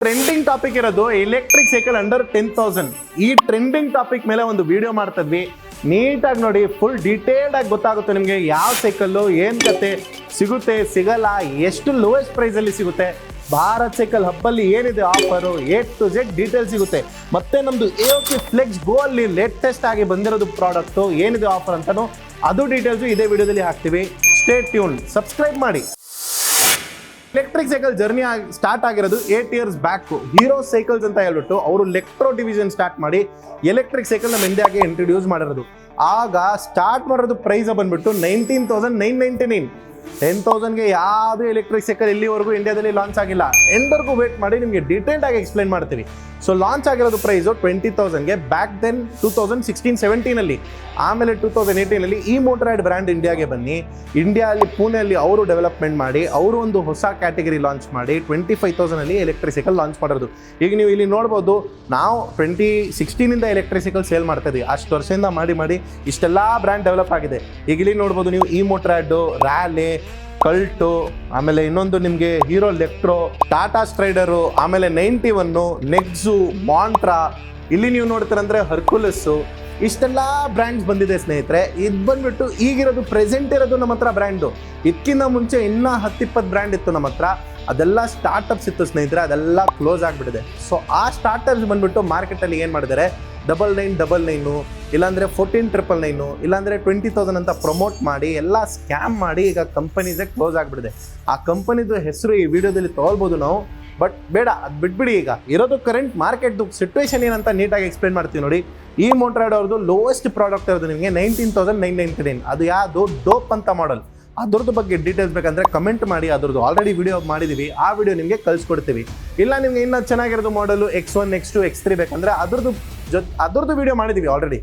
Trending topic ಇರೋದು electric cycle under 10,000. ಈ trending topic ಮೇಲೆ ಒಂದು ವಿಡಿಯೋ ಮಾಡ್ತಿದ್ವಿ. ನೀಟಾಗಿ ನೋಡಿ, ಫುಲ್ ಡೀಟೇಲ್ಡ್ ಆಗಿ ಗೊತ್ತಾಗುತ್ತೆ ನಿಮಗೆ ಯಾವ ಸೈಕಲ್ಲು, ಏನು ಕತೆ, ಸಿಗುತ್ತೆ ಸಿಗಲ್ಲ, ಎಷ್ಟು ಲೋಯೆಸ್ಟ್ ಪ್ರೈಸಲ್ಲಿ ಸಿಗುತ್ತೆ, ಭಾರತ್ ಸೈಕಲ್ ಹಬ್ಬಲ್ಲಿ ಏನಿದೆ offer, A to Z detail ಸಿಗುತ್ತೆ. ಮತ್ತೆ ನಮ್ಮದು AOK ಫ್ಲೆಕ್ಸ್ ಗೋ ಅಲ್ಲಿ ಲೇಟೆಸ್ಟ್ ಆಗಿ ಬಂದಿರೋದು ಪ್ರಾಡಕ್ಟು ಏನಿದೆ ಆಫರ್ ಅಂತಲೂ ಅದು ಡೀಟೇಲ್ಸು ಇದೇ ವಿಡಿಯೋದಲ್ಲಿ ಹಾಕ್ತೀವಿ. ಸ್ಟೇ ಟ್ಯೂನ್, ಸಬ್ಸ್ಕ್ರೈಬ್ ಮಾಡಿ. ಎಲೆಕ್ಟ್ರಿಕ್ ಸೈಕಲ್ ಜರ್ನಿ ಸ್ಟಾರ್ಟ್ ಆಗಿರೋದು 8 years ಬ್ಯಾಕ್. ಹೀರೋ ಸೈಕಲ್ಸ್ ಅಂತ ಹೇಳ್ಬಿಟ್ಟು ಅವರು ಲೆಕ್ಟ್ರೋ ಡಿವಿಷನ್ ಸ್ಟಾರ್ಟ್ ಮಾಡಿ ಎಲೆಕ್ಟ್ರಿಕ್ ಸೈಕಲ್ ನಮ್ಮ ಇಂಡಿಯಾಗೆ ಇಂಟ್ರೊಡ್ಯೂಸ್ ಮಾಡಿರೋದು. ಆಗ ಸ್ಟಾರ್ಟ್ ಮಾಡಿರೋದು ಪ್ರೈಸ್ ಬಂದ್ಬಿಟ್ಟು 19,999. 10,000ಗೆ ಯಾವುದೇ ಎಲೆಕ್ಟ್ರಿಕ್ ಸೈಕಲ್ ಇಲ್ಲಿವರೆಗೂ ಇಂಡಿಯಾದಲ್ಲಿ ಲಾಂಚ್ ಆಗಿಲ್ಲ. ಎಂಡ್ವರೆಗೂ ವೇಟ್ ಮಾಡಿ, ನಿಮಗೆ ಡೀಟೇಲ್ಡ್ ಆಗಿ ಎಕ್ಸ್ಪ್ಲೈನ್ ಮಾಡ್ತೀವಿ. ಸೊ ಲಾಂಚ್ ಆಗಿರೋದು ಪ್ರೈಸು 20,000ಗೆ ಬ್ಯಾಕ್ ದೆನ್ 2016-17 ಆಮೇಲೆ 2018 ಈ ಮೋಟರೈಡ್ ಬ್ರ್ಯಾಂಡ್ ಇಂಡಿಯಾಗೆ ಬನ್ನಿ. ಇಂಡಿಯಾದಲ್ಲಿ ಪುಣೆಯಲ್ಲಿ ಅವರು ಡೆವಲಪ್ಮೆಂಟ್ ಮಾಡಿ ಅವರು ಒಂದು ಹೊಸ ಕ್ಯಾಟಗರಿ ಲಾಂಚ್ ಮಾಡಿ 25,000 ಎಲೆಕ್ಟ್ರಿಕ್ ಸೈಕಲ್ ಲಾಂಚ್ ಮಾಡೋದು. ಈಗ ನೀವು ಇಲ್ಲಿ ನೋಡ್ಬೋದು, ನಾವು 2016 ಎಲೆಕ್ಟ್ರಿಕ್ ಸೈಕಲ್ ಸೇಲ್ ಮಾಡ್ತಾ ಇದ್ದೀವಿ. ಅಷ್ಟು ವರ್ಷದಿಂದ ಮಾಡಿ ಇಷ್ಟೆಲ್ಲ ಬ್ರ್ಯಾಂಡ್ ಡೆವಲಪ್ ಆಗಿದೆ. ಈಗ ಇಲ್ಲಿ ನೋಡ್ಬೋದು ನೀವು, ಈ ಮೋಟರೈಡು, ರ್ಯಾಲೆ, ಕಲ್ಟು, ಆಮೇಲೆ ಇನ್ನೊಂದು ನಿಮಗೆ ಹೀರೋ ಲೆಕ್ಟ್ರೋ, ಟಾಟಾ ಸ್ಟ್ರೈಡರು, ಆಮೇಲೆ 91, ನೆಕ್ಸು, ಮಾಂಟ್ರಾ, ಇಲ್ಲಿ ನೀವು ನೋಡ್ತೀರಂದ್ರೆ ಹರ್ಕುಲಸ್ಸು, ಇಷ್ಟೆಲ್ಲ ಬ್ರ್ಯಾಂಡ್ಸ್ ಬಂದಿದೆ ಸ್ನೇಹಿತರೆ. ಇದು ಬಂದ್ಬಿಟ್ಟು ಈಗಿರೋದು ಪ್ರೆಸೆಂಟ್ ಇರೋದು ನಮ್ಮ ಹತ್ರ ಬ್ರ್ಯಾಂಡು. ಇದಕ್ಕಿಂತ ಮುಂಚೆ ಇನ್ನೂ 10-20 ಬ್ರ್ಯಾಂಡ್ ಇತ್ತು ನಮ್ಮ ಹತ್ರ. ಅದೆಲ್ಲ ಸ್ಟಾರ್ಟಪ್ಸ್ ಇತ್ತು ಸ್ನೇಹಿತರೆ, ಅದೆಲ್ಲ ಕ್ಲೋಸ್ ಆಗಿಬಿಟ್ಟಿದೆ. ಸೊ ಆ ಸ್ಟಾರ್ಟಪ್ಸ್ ಬಂದ್ಬಿಟ್ಟು ಮಾರ್ಕೆಟಲ್ಲಿ ಏನು ಮಾಡಿದ್ದಾರೆ, 9999, ಇಲ್ಲಾಂದರೆ 14,999, ಇಲ್ಲಾಂದರೆ 20,000 ಅಂತ ಪ್ರಮೋಟ್ ಮಾಡಿ ಎಲ್ಲ ಸ್ಕ್ಯಾಮ್ ಮಾಡಿ ಈಗ ಕಂಪನೀಸೇ ಕ್ಲೋಸ್ ಆಗಿಬಿಟ್ಟಿದೆ. ಆ ಕಂಪನಿದು ಹೆಸರು ಈ ವಿಡಿಯೋದಲ್ಲಿ ತೊಗೊಳ್ಬೋದು ನಾವು, ಬಟ್ ಬೇಡ, ಅದು ಬಿಟ್ಬಿಡಿ. ಈಗ ಇರೋದು ಕರೆಂಟ್ ಮಾರ್ಕೆಟ್ದು ಸಿಚುವೇಶನ್ ಏನಂತ ನೀಟಾಗಿ ಎಕ್ಸ್ಪ್ಲೇನ್ ಮಾಡ್ತೀವಿ ನೋಡಿ. ಈ ಮೋಟರೈಡ್ ಅವ್ರದ್ದು ಲೋಯೆಸ್ಟ್ ಪ್ರಾಡಕ್ಟ್ ಇರೋದು ನಿಮಗೆ 19,999. ಅದು ಯಾವುದು, ಡೋಪ್ ಅಂತ ಮಾಡಲ್. ಅದ್ರದ್ದು ಬಗ್ಗೆ ಡೀಟೇಲ್ಸ್ ಬೇಕಂದರೆ ಕಮೆಂಟ್ ಮಾಡಿ, ಅದ್ರದ್ದು ಆಲ್ರೆಡಿ ವಿಡಿಯೋ ಮಾಡಿದ್ದೀವಿ, ಆ ವಿಡಿಯೋ ನಿಮಗೆ ಕಳಿಸ್ಕೊಡ್ತೀವಿ. ಇಲ್ಲ ನಿಮಗೆ ಇನ್ನೂ ಚೆನ್ನಾಗಿರೋದು ಮಾಡಲು X1, X2, X3 ಬೇಕಂದರೆ ಅದ್ರದ್ದು ವಿಡಿಯೋ ಮಾಡಿದ್ದೀವಿ ಆಲ್ರೆಡಿ,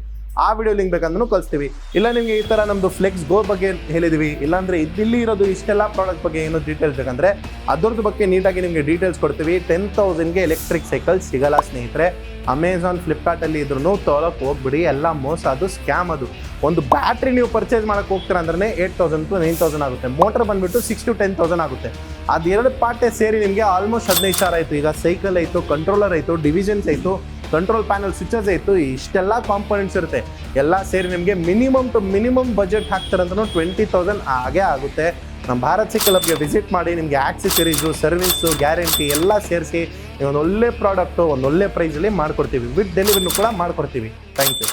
ಆ ವಿಡಿಯೋ ಲಿಂಕ್ ಬೇಕಂದ್ರೂ ಕಳಿಸ್ತೀವಿ. ಇಲ್ಲ ನಿಮಗೆ ಈ ಥರ ನಮ್ಮದು ಫ್ಲೆಕ್ಸ್ ಗೋ ಬಗ್ಗೆ ಹೇಳಿದ್ದೀವಿ, ಇಲ್ಲಾಂದರೆ ಇಲ್ಲಿ ಇರೋದು ಇಷ್ಟೆಲ್ಲ ಪ್ರಾಡಕ್ಟ್ ಬಗ್ಗೆ ಏನು ಡೀಟೇಲ್ಸ್ ಬೇಕಂದರೆ ಅದ್ರದ್ದು ಬಗ್ಗೆ ನೀಟಾಗಿ ನಿಮಗೆ ಡೀಟೇಲ್ಸ್ ಕೊಡ್ತೀವಿ. 10,000ಗೆ ಎಲೆಕ್ಟ್ರಿಕ್ ಸೈಕಲ್ ಸಿಗಲ್ಲ ಸ್ನೇಹಿತರೆ. ಅಮೆಝಾನ್, ಫ್ಲಿಪ್ಕಾರ್ಟಲ್ಲಿ ಇದ್ರೂ ತೊಗೊಳಕ್ಕೆ ಹೋಗ್ಬಿಡಿ, ಎಲ್ಲ ಮೋಸ, ಅದು ಸ್ಕ್ಯಾಮ್. ಅದು ಒಂದು ಬ್ಯಾಟ್ರಿ ನೀವು ಪರ್ಚೇಸ್ ಮಾಡೋಕ್ಕೆ ಹೋಗ್ತೀರ ಅಂದ್ರೆ 8,000 to 9,000 ಆಗುತ್ತೆ. ಮೋಟರ್ ಬಂದುಬಿಟ್ಟು 6,000 to 10,000 ಆಗುತ್ತೆ. ಅದು ಎರಡು ಪಾರ್ಟೇ ಸೇರಿ ನಿಮಗೆ ಆಲ್ಮೋಸ್ಟ್ 15,000 ಆಯಿತು. ಈಗ ಸೈಕಲ್ ಆಯಿತು, ಕಂಟ್ರೋಲರ್ ಆಯಿತು, ಡಿವಿಷನ್ಸ್ ಆಯಿತು, ಕಂಟ್ರೋಲ್ ಪ್ಯಾನಲ್, ಸ್ವಿಚಸ್ ಆಯಿತು, ಇಷ್ಟೆಲ್ಲ ಕಾಂಪೋನೆಂಟ್ಸ್ ಇರುತ್ತೆ. ಎಲ್ಲ ಸೇರಿ ನಿಮಗೆ ಮಿನಿಮಮ್ ಬಜೆಟ್ ಹಾಕ್ತಾರಂತೂ 20,000 ಆಗೇ ಆಗುತ್ತೆ. ನಮ್ಮ ಭಾರತ್ ಸೈಕಲ್ ಹಬ್ಗೆ ವಿಸಿಟ್ ಮಾಡಿ, ನಿಮಗೆ ಆಕ್ಸೆಸರೀಸು, ಸರ್ವಿಸು, ಗ್ಯಾರಂಟಿ ಎಲ್ಲ ಸೇರಿಸಿ ಒಂದು ಒಳ್ಳೆ ಪ್ರಾಡಕ್ಟು ಒಂದು ಒಳ್ಳೆ ಪ್ರೈಸಲ್ಲಿ ಮಾಡಿಕೊಡ್ತೀವಿ. ವಿತ್ ಡೆಲಿವರಿನೂ ಕೂಡ ಮಾಡಿಕೊಡ್ತೀವಿ. Thank you.